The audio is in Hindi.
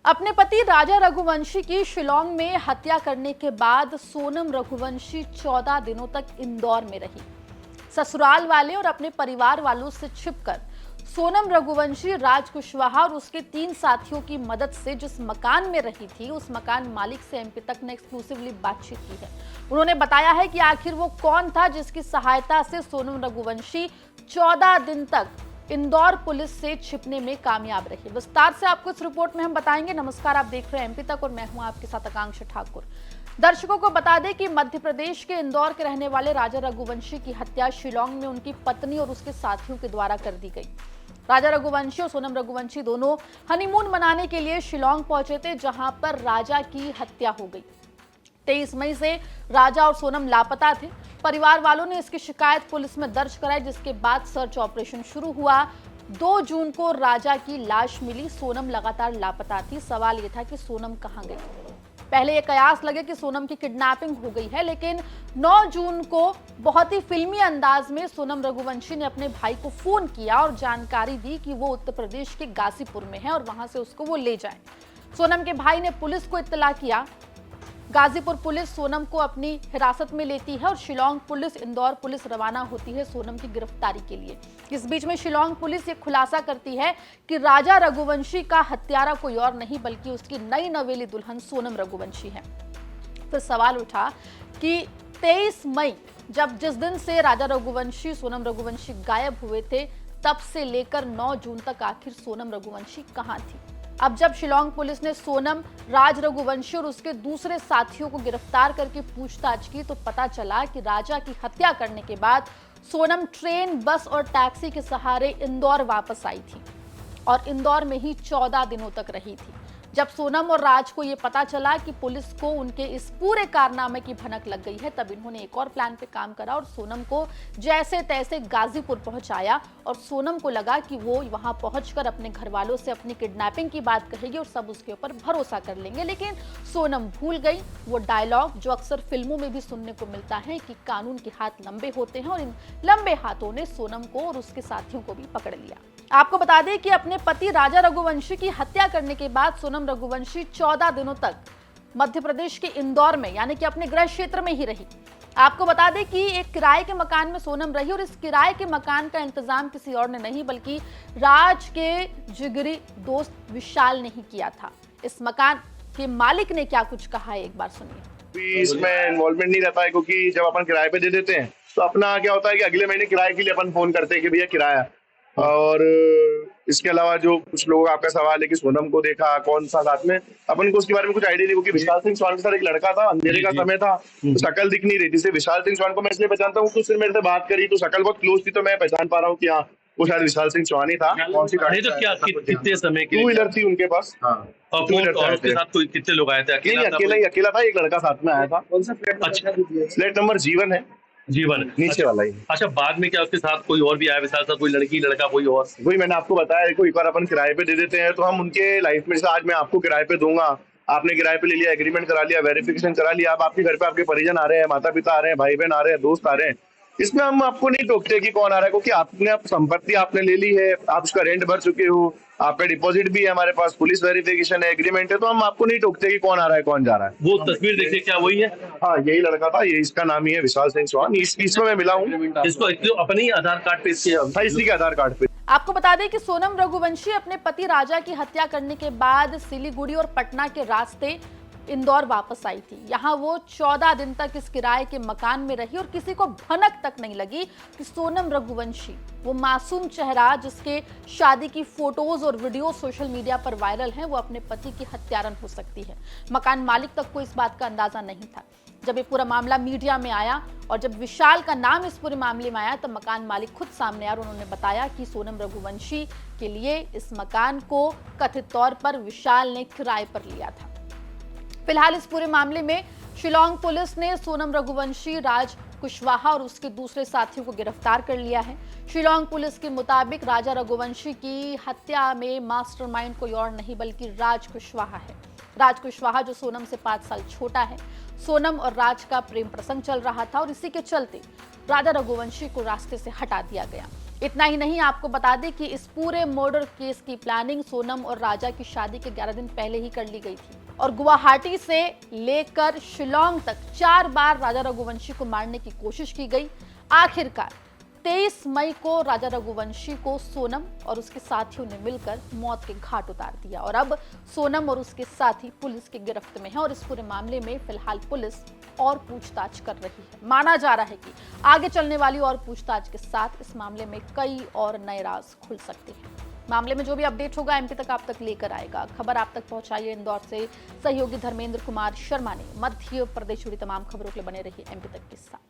अपने पति राजा रघुवंशी की शिलांग में हत्या करने के बाद सोनम रघुवंशी 14 दिनों तक इंदौर में रही। ससुराल वाले और अपने परिवार वालों से छिपकर सोनम रघुवंशी राज कुशवाहा और उसके 3 साथियों की मदद से जिस मकान में रही थी, उस मकान मालिक से एमपी तक ने एक्सक्लूसिवली बातचीत की है। उन्होंने बताया है कि आखिर वो कौन था जिसकी सहायता से सोनम रघुवंशी 14 दिन तक इंदौर पुलिस से छिपने में कामयाब रही। विस्तार से आपको इस रिपोर्ट में हम बताएंगे। नमस्कार, आप देख रहे हैं एमपी तक और मैं हूं आपके साथ आकांक्षा ठाकुर। दर्शकों को बता दें कि मध्य प्रदेश के इंदौर के रहने वाले राजा रघुवंशी की हत्या शिलांग में उनकी पत्नी और उसके साथियों के द्वारा कर दी गई। राजा रघुवंशी और सोनम रघुवंशी दोनों हनीमून मनाने के लिए शिलांग पहुंचे थे, जहां पर राजा की हत्या हो गई। 23 मई से राजा और सोनम लापता थे। परिवार वालों ने इसकी शिकायत पुलिस में दर्ज कराई, जिसके बाद सर्च ऑपरेशन शुरू हुआ। 2 जून को राजा की लाश मिली। सोनम लगातार लापता थी। सवाल यह था कि सोनम कहां गई। पहले यह कयास लगे कि सोनम की किडनैपिंग हो गई है, लेकिन 9 जून को बहुत ही फिल्मी अंदाज में सोनम रघुवंशी ने अपने भाई को फोन किया और जानकारी दी कि वो उत्तर प्रदेश के गाजीपुर में है और वहां से उसको वो ले जाए। सोनम के भाई ने पुलिस को इत्तला किया। गाजीपुर पुलिस सोनम को अपनी हिरासत में लेती है और शिलांग पुलिस, इंदौर पुलिस रवाना होती है सोनम की गिरफ्तारी के लिए। इस बीच में शिलांग पुलिस ये खुलासा करती है कि राजा रघुवंशी का हत्यारा कोई और नहीं बल्कि उसकी नई नवेली दुल्हन सोनम रघुवंशी है। फिर सवाल उठा कि 23 मई जिस दिन से राजा रघुवंशी, सोनम रघुवंशी गायब हुए थे, तब से लेकर 9 जून तक आखिर सोनम रघुवंशी कहां थी। अब जब शिलांग पुलिस ने सोनम, राज रघुवंशी और उसके दूसरे साथियों को गिरफ्तार करके पूछताछ की, तो पता चला कि राजा की हत्या करने के बाद सोनम ट्रेन, बस और टैक्सी के सहारे इंदौर वापस आई थी और इंदौर में ही 14 दिनों तक रही थी। जब सोनम और राज को यह पता चला कि पुलिस को उनके इस पूरे कारनामे की भनक लग गई है, तब इन्होंने एक और प्लान पे काम करा और सोनम को जैसे तैसे गाजीपुर पहुंचाया। और सोनम को लगा कि वो वहां पहुंचकर अपने घर वालों से अपनी किडनैपिंग की बात कहेगी और सब उसके ऊपर भरोसा कर लेंगे। लेकिन सोनम भूल गई वो डायलॉग जो अक्सर फिल्मों में भी सुनने को मिलता है कि कानून के हाथ लंबे होते हैं, और इन लंबे हाथों ने सोनम को और उसके साथियों को भी पकड़ लिया। आपको बता दें कि अपने पति राजा रघुवंशी की हत्या करने के बाद सोनम रघुवंशी 14 दिनों तक मध्य प्रदेश के इंदौर में, यानी कि अपने गृह क्षेत्र में ही रही। आपको बता दें कि एक किराए के मकान में सोनम रही और इस किराए के मकान का इंतजाम किसी और ने नहीं बल्कि राज के जिगरी दोस्त विशाल ने ही किया था। इस मकान के मालिक ने क्या कुछ कहा है, एक बार सुनिए। इसमें इन्वॉल्वमेंट नहीं रहता है, क्योंकि जब अपन किराए पे दे देते हैं तो अपना क्या होता है कि अगले महीने किराए के लिए अपन फोन करते हैं कि भैया किराया। और इसके अलावा जो कुछ लोग, आपका सवाल है कि सोनम को देखा कौन सा साथ में, अपन को उसके बारे में कुछ आइडिया नहीं, क्योंकि विशाल सिंह चौहान के साथ एक लड़का था, अंधेरे का समय था, तो शक्ल दिख नहीं रही थी। विशाल सिंह चौहान को मैं इसलिए पहचानता हूँ कि उसने मेरे से बात करी तो शक्ल बहुत क्लोज थी, तो मैं पहचान पा रहा हूँ कि हाँ वो शायद विशाल सिंह चौहान ही था। कौन सी गाड़ी? तो क्या कितने समय के 2 व्हीलर थी उनके पास। और उसके साथ कोई कितने लोग आए थे? अकेला था, एक लड़का साथ में आया था। कौन सा फ्लैट? अच्छा, फ्लैट नंबर जीवन है, जीवन नीचे वाला ही। अच्छा, बाद में क्या उसके साथ कोई और भी आया विशाल साथ? कोई लड़की, लड़का, कोई और? वही मैंने आपको बताया, देखो एक बार अपन किराए पे दे देते हैं तो हम उनके लाइफ में, जैसे आज मैं आपको किराए पे दूंगा, आपने किराए पे ले लिया, एग्रीमेंट करा लिया, वेरिफिकेशन करा लिया, अब आपके घर पे आपके परिजन आ रहे हैं, माता पिता आ रहे हैं, भाई बहन आ रहे हैं, दोस्त आ रहे हैं, इसमें हम आपको नहीं टोकते कि कौन आ रहा है, क्योंकि आपने संपत्ति आपने ले ली है, आप उसका रेंट भर चुके हो, आपका डिपॉजिट भी है हमारे पास, पुलिस वेरिफिकेशन है, एग्रीमेंट है, तो हम आपको नहीं टोकते कि कौन आ रहा है कौन जा रहा है। वो तस्वीर देखिए, क्या वही है? हाँ, यही लड़का था, ये इसका नाम ही है विशाल सिंह चौहान। इसमें मैं मिला हूँ, इसको अपने ही आधार कार्ड पे, इसी के आधार कार्ड पे। आपको बता दें कि सोनम रघुवंशी अपने पति राजा की हत्या करने के बाद सिलीगुड़ी और पटना के रास्ते इंदौर वापस आई थी। यहाँ वो 14 दिन तक इस किराए के मकान में रही और किसी को भनक तक नहीं लगी कि सोनम रघुवंशी, वो मासूम चेहरा जिसके शादी की फोटोज और वीडियो सोशल मीडिया पर वायरल हैं, वो अपने पति की हत्यारन हो सकती है। मकान मालिक तक को इस बात का अंदाजा नहीं था। जब ये पूरा मामला मीडिया में आया और जब विशाल का नाम इस पूरे मामले में आया, तब मकान मालिक खुद सामने आया और उन्होंने बताया कि सोनम रघुवंशी के लिए इस मकान को कथित तौर पर विशाल ने किराए पर लिया था। फिलहाल इस पूरे मामले में शिलांग पुलिस ने सोनम रघुवंशी, राज कुशवाहा और उसके दूसरे साथियों को गिरफ्तार कर लिया है। शिलांग पुलिस के मुताबिक राजा रघुवंशी की हत्या में मास्टरमाइंड कोई और नहीं बल्कि राज कुशवाहा है। राज कुशवाहा जो सोनम से 5 साल छोटा है। सोनम और राज का प्रेम प्रसंग चल रहा था और इसी के चलते राजा रघुवंशी को रास्ते से हटा दिया गया। इतना ही नहीं, आपको बता दें कि इस पूरे मर्डर केस की प्लानिंग सोनम और राजा की शादी के 11 दिन पहले ही कर ली गई थी और गुवाहाटी से लेकर शिलोंग तक 4 बार राजा रघुवंशी को मारने की कोशिश की गई। आखिरकार 23 मई को राजा रघुवंशी को सोनम और उसके साथियों ने मिलकर मौत के घाट उतार दिया और अब सोनम और उसके साथी पुलिस की गिरफ्त में है और इस पूरे मामले में फिलहाल पुलिस और पूछताछ कर रही है। माना जा रहा है कि आगे चलने वाली और पूछताछ के साथ इस मामले में कई और नए राज खुल सकते हैं। मामले में जो भी अपडेट होगा एमपी तक आप तक लेकर आएगा। खबर आप तक पहुंचाइए इंदौर से सहयोगी धर्मेंद्र कुमार शर्मा ने। मध्य प्रदेश जुड़ी तमाम खबरों के लिए बने रहिए एमपी तक के साथ।